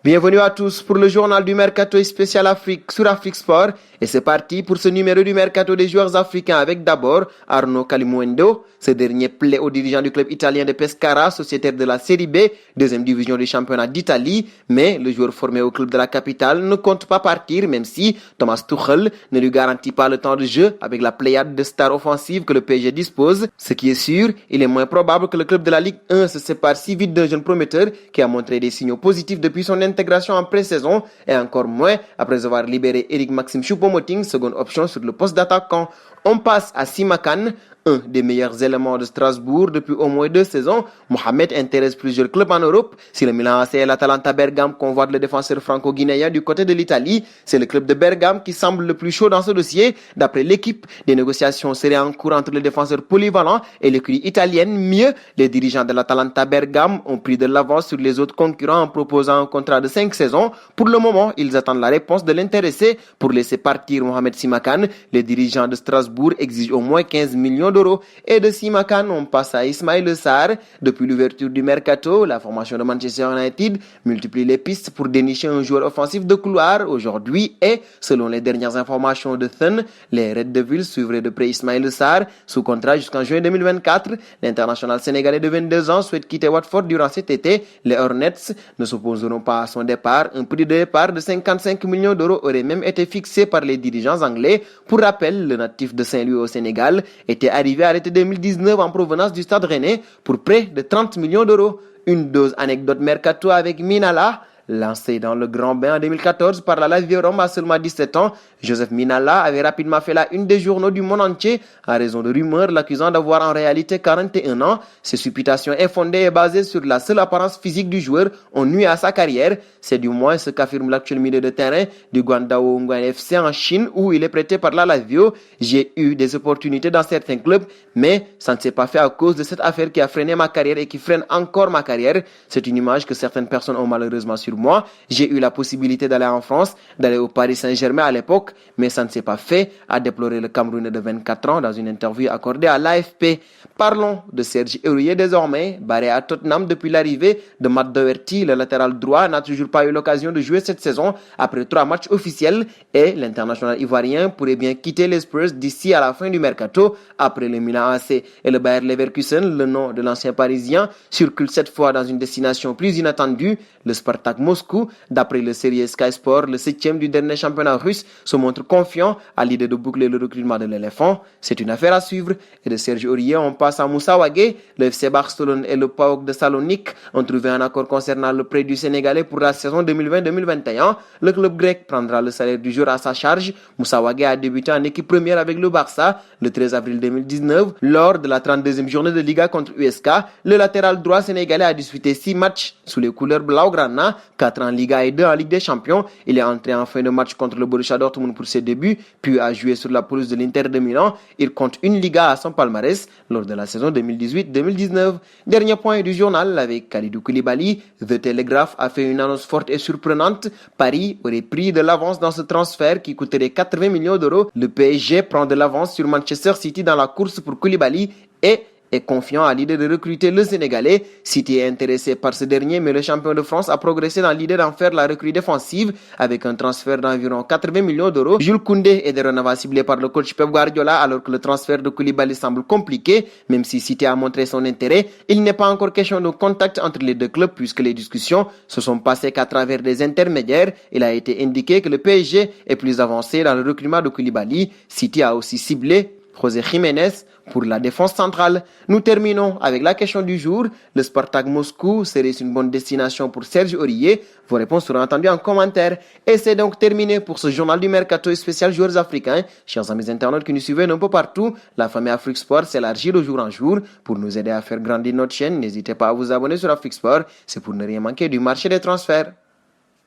Bienvenue à tous pour le journal du Mercato spécial Afrique sur Afrique Sport. Et c'est parti pour ce numéro du Mercato des joueurs africains avec d'abord Arnaud Kalimuendo. Ce dernier plaît au dirigeant du club italien de Pescara, sociétaire de la Série B, deuxième division du championnat d'Italie. Mais le joueur formé au club de la capitale ne compte pas partir, même si Thomas Tuchel ne lui garantit pas le temps de jeu avec la pléiade de stars offensives que le PSG dispose. Ce qui est sûr, il est moins probable que le club de la Ligue 1 se sépare si vite d'un jeune prometteur qui a montré des signaux positifs depuis son intégration en pré-saison et encore moins après avoir libéré Eric Maxime Choupo-Moting, seconde option sur le poste d'attaquant. On passe à Simakan, un des meilleurs éléments de Strasbourg depuis au moins 2 saisons. Mohamed intéresse plusieurs clubs en Europe. Si le Milan AC et l'Atalanta Bergame convoitent le défenseur franco-guinéen du côté de l'Italie, c'est le club de Bergame qui semble le plus chaud dans ce dossier. D'après l'équipe, des négociations seraient en cours entre le défenseur polyvalent et l'écurie italienne. Mieux, les dirigeants de l'Atalanta Bergame ont pris de l'avance sur les autres concurrents en proposant un contrat de 5 saisons. Pour le moment, ils attendent la réponse de l'intéressé. Pour laisser partir Mohamed Simakan, les dirigeants de Strasbourg exigent au moins 15 millions d'euros. Et de Simakan, on passe à Ismaïla Sarr. Depuis l'ouverture du Mercato, la formation de Manchester United multiplie les pistes pour dénicher un joueur offensif de couloir aujourd'hui. Et selon les dernières informations de Thun, les Red Devils suivraient de près Ismaïla Sarr sous contrat jusqu'en juin 2024. L'international sénégalais de 22 ans souhaite quitter Watford durant cet été. Les Hornets ne s'opposeront pas à son départ. Un prix de départ de 55 millions d'euros aurait même été fixé par les dirigeants anglais. Pour rappel, le natif de Saint-Louis au Sénégal était arrivé à l'été 2019 en provenance du Stade Rennais pour près de 30 millions d'euros. Une dose anecdote mercato avec Minala. Lancé dans le Grand Bain en 2014 par la Lazio Rome à seulement 17 ans, Joseph Minala avait rapidement fait la une des journaux du monde entier en raison de rumeurs l'accusant d'avoir en réalité 41 ans. Ces supputations infondées et basées sur la seule apparence physique du joueur ont nui à sa carrière. C'est du moins ce qu'affirme l'actuel milieu de terrain du Guangdao Nguyen FC en Chine où il est prêté par la Lazio. J'ai eu des opportunités dans certains clubs, mais ça ne s'est pas fait à cause de cette affaire qui a freiné ma carrière et qui freine encore ma carrière. C'est une image que certaines personnes ont malheureusement sur moi. J'ai eu la possibilité d'aller en France, d'aller au Paris Saint-Germain à l'époque, mais ça ne s'est pas fait, a déploré le Camerounais de 24 ans dans une interview accordée à l'AFP. Parlons de Serge Aurier désormais, barré à Tottenham depuis l'arrivée de Matt Doherty, le latéral droit, n'a toujours pas eu l'occasion de jouer cette saison après 3 matchs officiels et l'international ivoirien pourrait bien quitter les Spurs d'ici à la fin du mercato. Après le Milan AC et le Bayer Leverkusen, le nom de l'ancien parisien circule cette fois dans une destination plus inattendue, le Spartak Moscou. D'après le série Sky Sport, le 7e du dernier championnat russe se montre confiant à l'idée de boucler le recrutement de l'éléphant. C'est une affaire à suivre. Et de Serge Aurier, on passe à Moussa Wagué. Le FC Barcelone et le PAOK de Salonique ont trouvé un accord concernant le prêt du Sénégalais pour la saison 2020-2021. Le club grec prendra le salaire du joueur à sa charge. Moussa Wagué a débuté en équipe première avec le Barça le 13 avril 2019 lors de la 32e journée de Liga contre USK. Le latéral droit sénégalais a disputé 6 matchs sous les couleurs blaugrana, 4 en Liga et 2 en Ligue des Champions. Il est entré en fin de match contre le Borussia Dortmund pour ses débuts, puis a joué sur la pelouse de l'Inter de Milan. Il compte une Liga à son palmarès lors de la saison 2018-2019. Dernier point du journal avec Kalidou Koulibaly. The Telegraph a fait une annonce forte et surprenante. Paris aurait pris de l'avance dans ce transfert qui coûterait 80 millions d'euros. Le PSG prend de l'avance sur Manchester City dans la course pour Koulibaly et est confiant à l'idée de recruter le Sénégalais. City est intéressé par ce dernier, mais le champion de France a progressé dans l'idée d'en faire la recrue défensive avec un transfert d'environ 80 millions d'euros. Jules Koundé est dorénavant ciblé par le coach Pep Guardiola alors que le transfert de Koulibaly semble compliqué. Même si City a montré son intérêt, il n'est pas encore question de contact entre les deux clubs puisque les discussions se sont passées qu'à travers des intermédiaires. Il a été indiqué que le PSG est plus avancé dans le recrutement de Koulibaly. City a aussi ciblé José Jiménez pour la défense centrale. Nous terminons avec la question du jour. Le Spartak Moscou serait une bonne destination pour Serge Aurier? Vos réponses seront entendues en commentaire. Et c'est donc terminé pour ce journal du Mercato spécial joueurs africains. Chers amis internautes qui nous suivent un peu partout, la famille Afrique Sport s'élargit de jour en jour. Pour nous aider à faire grandir notre chaîne, n'hésitez pas à vous abonner sur Afrique Sport. C'est pour ne rien manquer du marché des transferts.